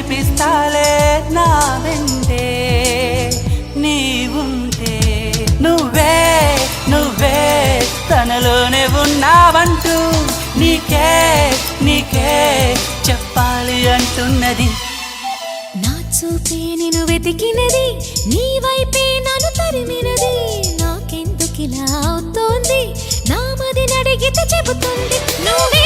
నేర్పిస్తాలే నా వెంటే నీవుంటే నువ్వే నువ్వే తనలోనే ఉన్నావంటూ నీకే నీకే చెప్పాలి అంటున్నది నా చూపే నిన్ను వెతికినది నీ వైపే నన్ను తరిమినది నాకెందుకిలా అవుతోంది నా మది నడిగితే చెబుతుంది నువ్వే